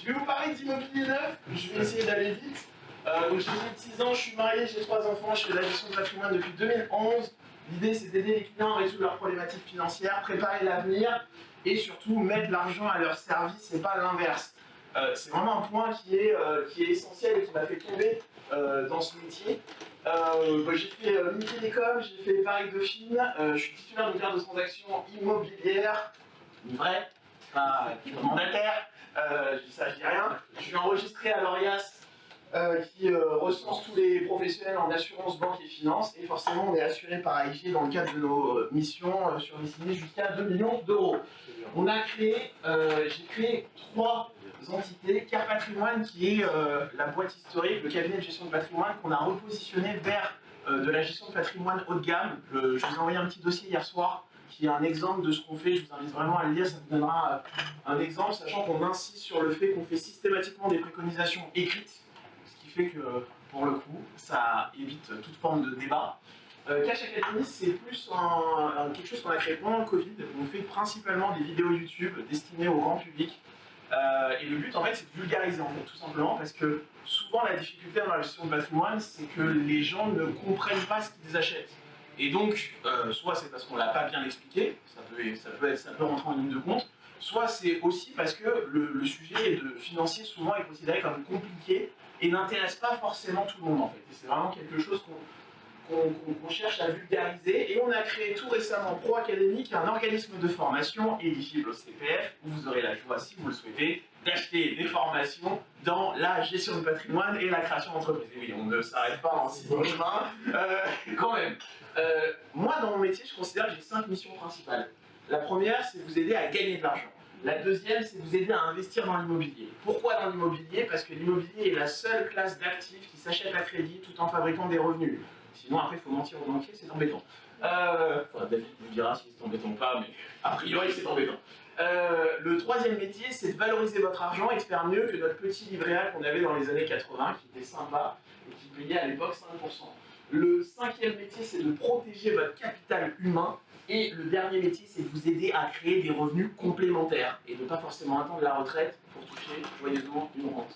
Je vais vous parler d'immobilier neuf, je vais essayer d'aller vite. Donc j'ai 26 ans, je suis marié, j'ai 3 enfants, je fais de la gestion de patrimoine depuis 2011. L'idée c'est d'aider les clients à résoudre leurs problématiques financières, préparer l'avenir et surtout mettre l'argent à leur service et pas l'inverse. C'est vraiment un point qui est essentiel et qui m'a fait tomber dans ce métier. J'ai fait l'unité d'école, j'ai fait Paris Dauphine, je suis titulaire d'une carte de transaction immobilière, une vraie, pas mandataire, je dis ça, je dis rien. Je suis enregistré à l'ORIAS qui recense tous les professionnels en assurance, banque et finance, et forcément on est assuré par AIG dans le cadre de nos missions sur les signés jusqu'à 2 millions d'euros. On a créé, j'ai créé 3 entités, Car Patrimoine qui est la boîte historique, le cabinet de gestion de patrimoine qu'on a repositionné vers de la gestion de patrimoine haut de gamme. Je vous ai envoyé un petit dossier hier soir qui est un exemple de ce qu'on fait, je vous invite vraiment à le lire, ça vous donnera un exemple, sachant qu'on insiste sur le fait qu'on fait systématiquement des préconisations écrites, ce qui fait que, pour le coup, ça évite toute forme de débat. Cash Academy, c'est plus quelque chose qu'on a créé pendant le Covid. On fait principalement des vidéos YouTube destinées au grand public. Et le but, en fait, c'est de vulgariser, en fait, tout simplement, parce que souvent, la difficulté dans la gestion de patrimoine, c'est que les gens ne comprennent pas ce qu'ils achètent. Et donc, soit c'est parce qu'on ne l'a pas bien expliqué, ça peut rentrer en ligne de compte, soit c'est aussi parce que le sujet financier souvent est considéré comme compliqué et n'intéresse pas forcément tout le monde en fait. Et c'est vraiment quelque chose qu'on cherche à vulgariser. Et on a créé tout récemment Pro Academy, qui est un organisme de formation éligible au CPF, où vous aurez la joie, si vous le souhaitez, d'acheter des formations dans la gestion de patrimoine et la création d'entreprise. Et oui, on ne s'arrête pas en si bon chemin, quand même. Moi, dans mon métier, je considère que j'ai 5 missions principales. La première, c'est vous aider à gagner de l'argent. La deuxième, c'est vous aider à investir dans l'immobilier. Pourquoi dans l'immobilier? Parce que l'immobilier est la seule classe d'actifs qui s'achète à crédit tout en fabriquant des revenus. Sinon, après, il faut mentir aux banquiers, c'est embêtant. David vous dira si c'est embêtant ou pas, mais a priori, c'est embêtant. Le troisième métier, c'est de valoriser votre argent et de faire mieux que notre petit livret A qu'on avait dans les années 80, qui était sympa et qui payait à l'époque 5%. Le cinquième métier, c'est de protéger votre capital humain. Et le dernier métier, c'est de vous aider à créer des revenus complémentaires et de ne pas forcément attendre la retraite pour toucher joyeusement une rente.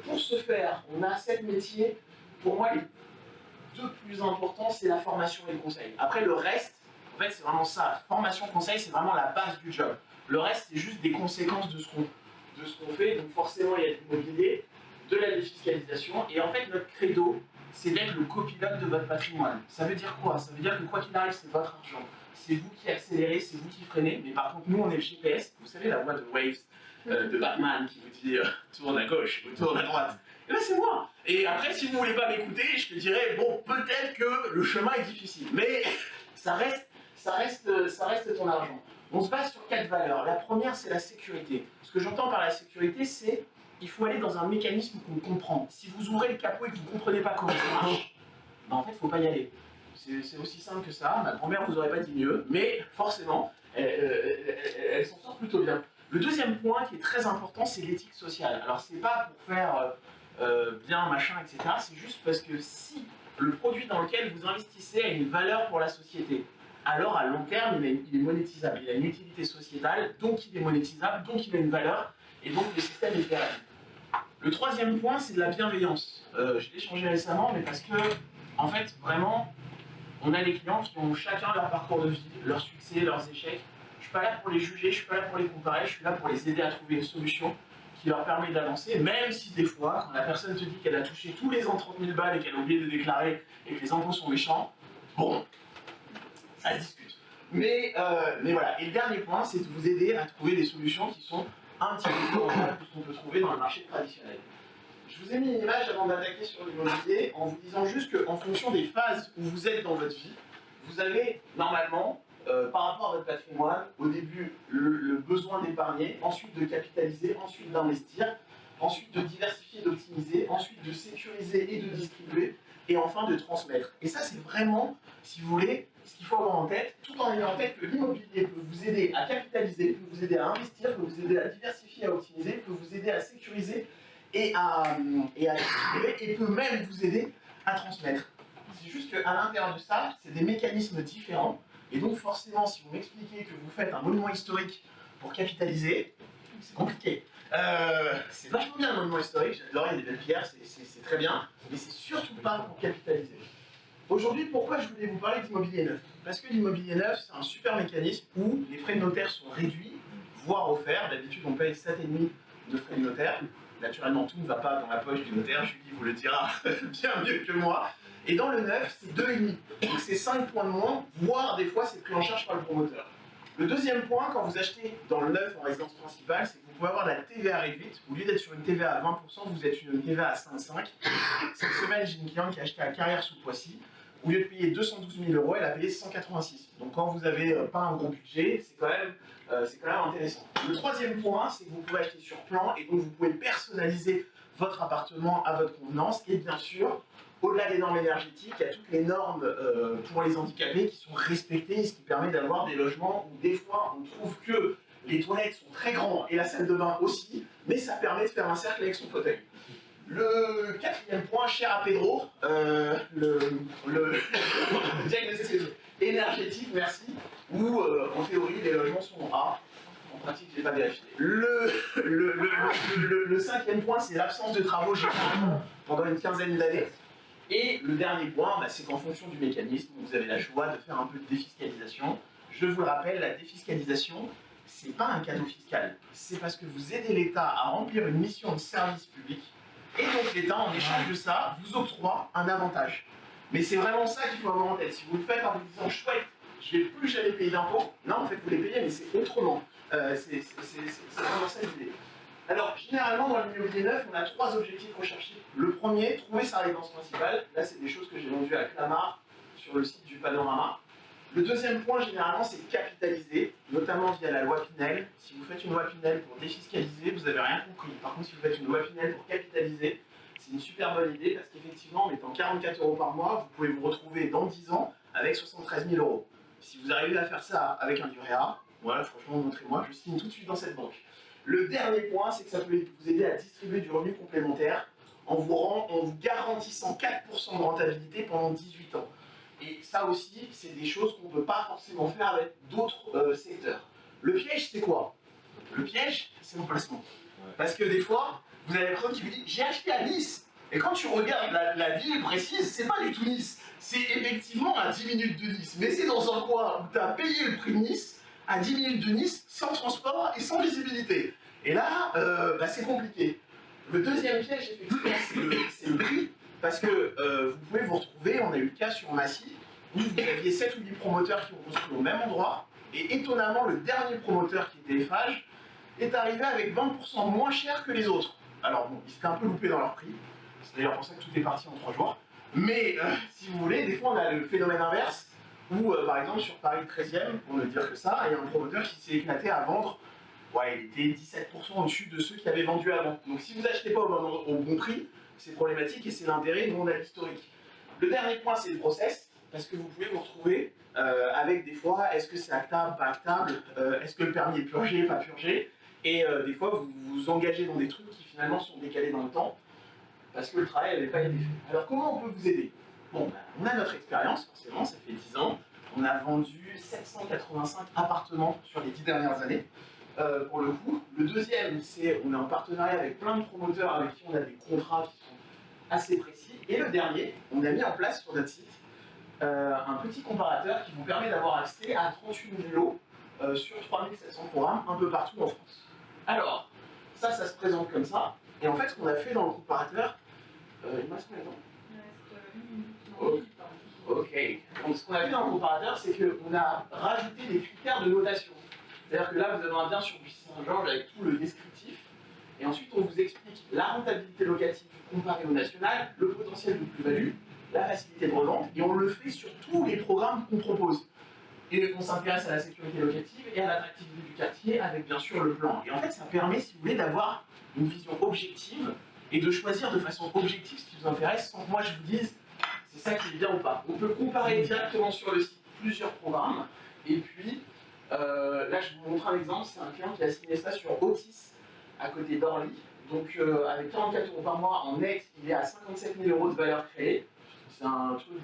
Pour ce faire, on a 7 métiers. Pour moi, les 2 plus importants, c'est la formation et le conseil. Après, le reste, en fait, c'est vraiment ça. Formation, conseil, c'est vraiment la base du job. Le reste, c'est juste des conséquences de ce qu'on fait. Donc forcément, il y a de l'immobilier, de la défiscalisation. Et en fait, notre credo, c'est d'être le copilote de votre patrimoine. Ça veut dire quoi? Ça veut dire que quoi qu'il arrive, c'est votre argent. C'est vous qui accélérez, c'est vous qui freinez. Mais par contre, nous, on est le GPS. Vous savez, la voix de Waves, de Batman, qui vous dit tourne à gauche ou tourne à droite. Et ben c'est moi. Et après, si vous voulez pas m'écouter, je te dirais, bon, peut-être que le chemin est difficile. Mais ça reste ton argent. On se base sur 4 valeurs. La première, c'est la sécurité. Ce que j'entends par la sécurité, c'est il faut aller dans un mécanisme qu'on comprend. Si vous ouvrez le capot et que vous ne comprenez pas comment ça marche, ben en fait, il ne faut pas y aller. C'est aussi simple que ça. Ma grand-mère vous aurait pas dit mieux, mais forcément, elle s'en sort plutôt bien. Le deuxième point qui est très important, c'est l'éthique sociale. Alors, c'est pas pour faire bien, machin, etc. C'est juste parce que si le produit dans lequel vous investissez a une valeur pour la société, alors à long terme, il est monétisable. Il a une utilité sociétale, donc il est monétisable, donc il a une valeur, et donc le système est pérenne. Le troisième point, c'est de la bienveillance. Je l'ai changé récemment, mais parce que, en fait, vraiment, on a des clients qui ont chacun leur parcours de vie, leurs succès, leurs échecs. Je ne suis pas là pour les juger, je ne suis pas là pour les comparer, je suis là pour les aider à trouver une solution qui leur permet d'avancer, même si des fois, quand la personne te dit qu'elle a touché tous les ans 30 000 balles et qu'elle a oublié de déclarer et que les impôts sont méchants, bon, ça se discute. Mais voilà. Et le dernier point, c'est de vous aider à trouver des solutions qui sont un petit peu plus rentables que ce qu'on peut trouver dans le marché traditionnel. Je vous ai mis une image avant d'attaquer sur l'immobilier en vous disant juste qu'en fonction des phases où vous êtes dans votre vie, vous avez normalement, par rapport à votre patrimoine, au début le besoin d'épargner, ensuite de capitaliser, ensuite d'investir, ensuite de diversifier, d'optimiser, ensuite de sécuriser et de distribuer, et enfin de transmettre. Et ça, c'est vraiment, si vous voulez, ce qu'il faut avoir en tête, tout en ayant en tête que l'immobilier peut vous aider à capitaliser, peut vous aider à investir, peut vous aider à diversifier, à optimiser, peut vous aider à sécuriser et à distribuer, et peut même vous aider à transmettre. C'est juste qu'à l'intérieur de ça, c'est des mécanismes différents, et donc forcément, si vous m'expliquez que vous faites un monument historique pour capitaliser, c'est compliqué. C'est vachement bien le monument historique, j'adore, il y a des belles pierres, c'est très bien, mais c'est surtout pas pour capitaliser. Aujourd'hui, pourquoi je voulais vous parler d'immobilier neuf? Parce que l'immobilier neuf, c'est un super mécanisme où les frais de notaire sont réduits, voire offerts. D'habitude, on paye 7,5 de frais de notaire. Naturellement, tout ne va pas dans la poche du notaire, Julie vous le dira bien mieux que moi. Et dans le neuf, c'est 2,5. Donc c'est 5 points de moins, voire des fois, c'est pris en charge par le promoteur. Le deuxième point, quand vous achetez dans le neuf en résidence principale, c'est que vous pouvez avoir de la TVA réduite. Au lieu d'être sur une TVA à 20%, vous êtes sur une TVA à 5,5. Cette semaine, j'ai une cliente qui a acheté à Carrière sous Poissy. Au lieu de payer 212 000 euros, elle a payé 186. Donc quand vous n'avez pas un gros budget, c'est quand même intéressant. Le troisième point, c'est que vous pouvez acheter sur plan et donc vous pouvez personnaliser votre appartement à votre convenance. Et bien sûr, au-delà des normes énergétiques, il y a toutes les normes pour les handicapés qui sont respectées, ce qui permet d'avoir des logements où des fois on trouve que les toilettes sont très grands et la salle de bain aussi, mais ça permet de faire un cercle avec son fauteuil. Le quatrième point, cher à Pedro, le diagnostic énergétique, merci, où en théorie les logements sont A, en pratique je n'ai pas vérifié. Le cinquième point, c'est l'absence de travaux généralement pendant une quinzaine d'années. Et le dernier point, c'est qu'en fonction du mécanisme, vous avez la choix de faire un peu de défiscalisation. Je vous le rappelle, la défiscalisation, c'est pas un cadeau fiscal, c'est parce que vous aidez l'État à remplir une mission de service public. Et donc l'État, en échange de ça, vous octroie un avantage. Mais c'est vraiment ça qu'il faut avoir en tête. Si vous le faites en vous disant « chouette, je ne vais plus jamais payer d'impôts », non, en fait, vous les payez, mais c'est autrement. C'est vraiment ça l'idée. Alors, généralement, dans l'immobilier neuf, on a 3 objectifs recherchés. Le premier, trouver sa résidence principale. Là, c'est des choses que j'ai vendues à Clamart, sur le site du Panorama. Le deuxième point, généralement, c'est capitaliser, notamment via la loi Pinel. Si vous faites une loi Pinel pour défiscaliser, vous n'avez rien compris. Par contre, si vous faites une loi Pinel pour capitaliser, c'est une super bonne idée parce qu'effectivement, en mettant 44 euros par mois, vous pouvez vous retrouver dans 10 ans avec 73 000 euros. Si vous arrivez à faire ça avec un livret A, voilà, franchement, montrez-moi, je signe tout de suite dans cette banque. Le dernier point, c'est que ça peut vous aider à distribuer du revenu complémentaire en vous garantissant 4% de rentabilité pendant 18 ans. Et ça aussi, c'est des choses qu'on ne peut pas forcément faire avec d'autres secteurs. Le piège, c'est quoi? Le piège, c'est l'emplacement. Parce que des fois, vous avez la personne qui vous dit « j'ai acheté à Nice ». Et quand tu regardes la ville précise, c'est pas du tout Nice. C'est effectivement à 10 minutes de Nice. Mais c'est dans un coin où tu as payé le prix de Nice, à 10 minutes de Nice, sans transport et sans visibilité. Et là, c'est compliqué. Le deuxième piège, effectivement, c'est le prix. Parce que vous pouvez vous retrouver, on a eu le cas sur Massy, où vous aviez 7 ou 8 promoteurs qui ont construit au même endroit, et étonnamment, le dernier promoteur qui était Eiffage est arrivé avec 20% moins cher que les autres. Alors bon, ils s'étaient un peu loupés dans leur prix, c'est d'ailleurs pour ça que tout est parti en 3 jours, mais si vous voulez, des fois on a le phénomène inverse, où par exemple sur Paris 13e, pour ne dire que ça, il y a un promoteur qui s'est éclaté à vendre, ouais, il était 17% au-dessus de ceux qui avaient vendu avant. Donc si vous n'achetez pas au bon prix, c'est problématique et c'est l'intérêt, nous on a l'historique. Le dernier point, c'est le process, parce que vous pouvez vous retrouver avec des fois, est-ce que c'est actable, pas actable, est-ce que le permis est purgé, pas purgé, et des fois vous vous engagez dans des trucs qui finalement sont décalés dans le temps, parce que le travail n'avait pas été fait. Alors comment on peut vous aider? Bon, on a notre expérience, forcément, ça fait 10 ans, on a vendu 785 appartements sur les 10 dernières années. Pour le coup. Le deuxième, c'est on est en partenariat avec plein de promoteurs avec qui on a des contrats qui sont assez précis. Et le dernier, on a mis en place sur notre site un petit comparateur qui vous permet d'avoir accès à 38 000 lots sur 3700 programmes un peu partout en France. Alors, ça se présente comme ça. Et en fait, ce qu'on a fait dans le comparateur, il me reste combien de temps? Il reste 1 minute. Ok. Donc, ce qu'on a fait dans le comparateur, c'est qu'on a rajouté des critères de notation. C'est-à-dire que là, vous avez un bien sur Bussy-Saint-Georges avec tout le descriptif, et ensuite on vous explique la rentabilité locative comparée au national, le potentiel de plus-value, la facilité de revente, et on le fait sur tous les programmes qu'on propose. Et on s'intéresse à la sécurité locative et à l'attractivité du quartier avec bien sûr le plan. Et en fait, ça permet, si vous voulez, d'avoir une vision objective et de choisir de façon objective ce qui vous intéresse sans que moi je vous dise c'est ça qui est bien ou pas. On peut comparer directement sur le site plusieurs programmes, et puis là, je vous montre un exemple, c'est un client qui a signé ça sur Otis, à côté d'Orly. Donc, avec 44 euros par mois en net, il est à 57 000 euros de valeur créée. C'est un truc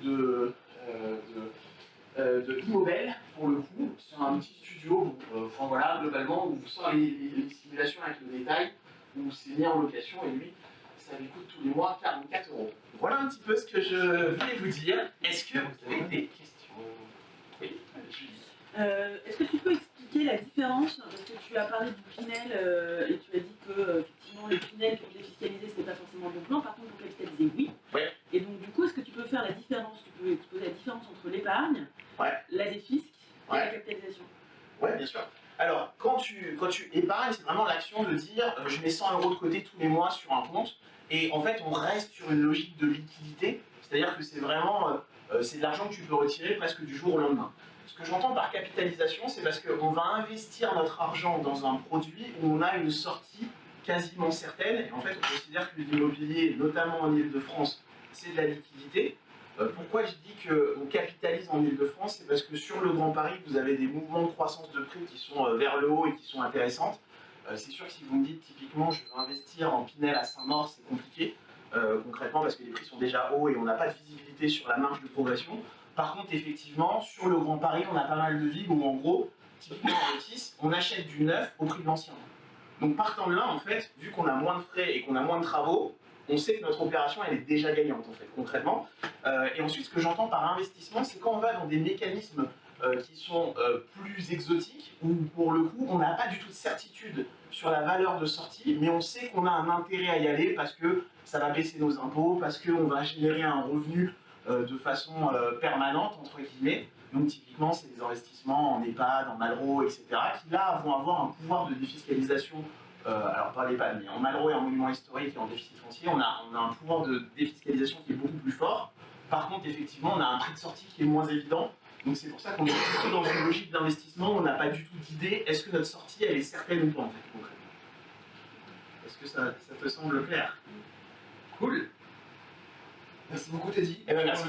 de Immobel, pour le coup. C'est un petit studio, enfin voilà, globalement, où vous sort les simulations avec le détail, où c'est mis en location, et lui, ça lui coûte tous les mois 44 €. Voilà un petit peu ce que je voulais vous dire. Est-ce que vous avez des questions? Oui, Julie. Est-ce que tu peux expliquer la différence, parce que tu as parlé du Pinel et tu as dit que effectivement le Pinel pour défiscaliser c'était pas forcément le bon plan, par contre pour capitaliser oui. Ouais. Et donc du coup est-ce que tu peux faire la différence, tu peux exposer la différence entre l'épargne, la défisque et la capitalisation? Ouais, bien sûr. Alors quand tu épargnes, c'est vraiment l'action de dire je mets 100 € de côté tous les mois sur un compte, et en fait on reste sur une logique de liquidité, c'est-à-dire que c'est vraiment c'est de l'argent que tu peux retirer presque du jour au lendemain. Ce que j'entends par capitalisation, c'est parce qu'on va investir notre argent dans un produit où on a une sortie quasiment certaine, et en fait on considère que l'immobilier, notamment en Île-de-France, c'est de la liquidité. Pourquoi je dis qu'on capitalise en Île-de-France? C'est parce que sur le Grand Paris, vous avez des mouvements de croissance de prix qui sont vers le haut et qui sont intéressantes. C'est sûr que si vous me dites typiquement je veux investir en Pinel à Saint-Maur, c'est compliqué concrètement parce que les prix sont déjà hauts et on n'a pas de visibilité sur la marge de progression. Par contre, effectivement, sur le Grand Paris, on a pas mal de villes où en gros, typiquement en Otis, on achète du neuf au prix de l'ancien. Donc partant de là, en fait, vu qu'on a moins de frais et qu'on a moins de travaux, on sait que notre opération elle est déjà gagnante en fait concrètement. Et ensuite, ce que j'entends par investissement, c'est quand on va dans des mécanismes qui sont plus exotiques, où pour le coup, on n'a pas du tout de certitude sur la valeur de sortie, mais on sait qu'on a un intérêt à y aller parce que ça va baisser nos impôts, parce qu'on va générer un revenu de façon permanente, entre guillemets. Donc typiquement, c'est des investissements en EHPAD, en Malraux, etc., qui là vont avoir un pouvoir de défiscalisation, alors pas l'EHPAD, mais en Malraux et en monument historique et en déficit foncier, on a un pouvoir de défiscalisation qui est beaucoup plus fort. Par contre, effectivement, on a un prix de sortie qui est moins évident. Donc c'est pour ça qu'on est plutôt dans une logique d'investissement où on n'a pas du tout d'idée, est-ce que notre sortie, elle est certaine ou pas, en fait, concrètement. Est-ce que ça te semble clair? Cool. Merci beaucoup Teddy. Eh ben merci.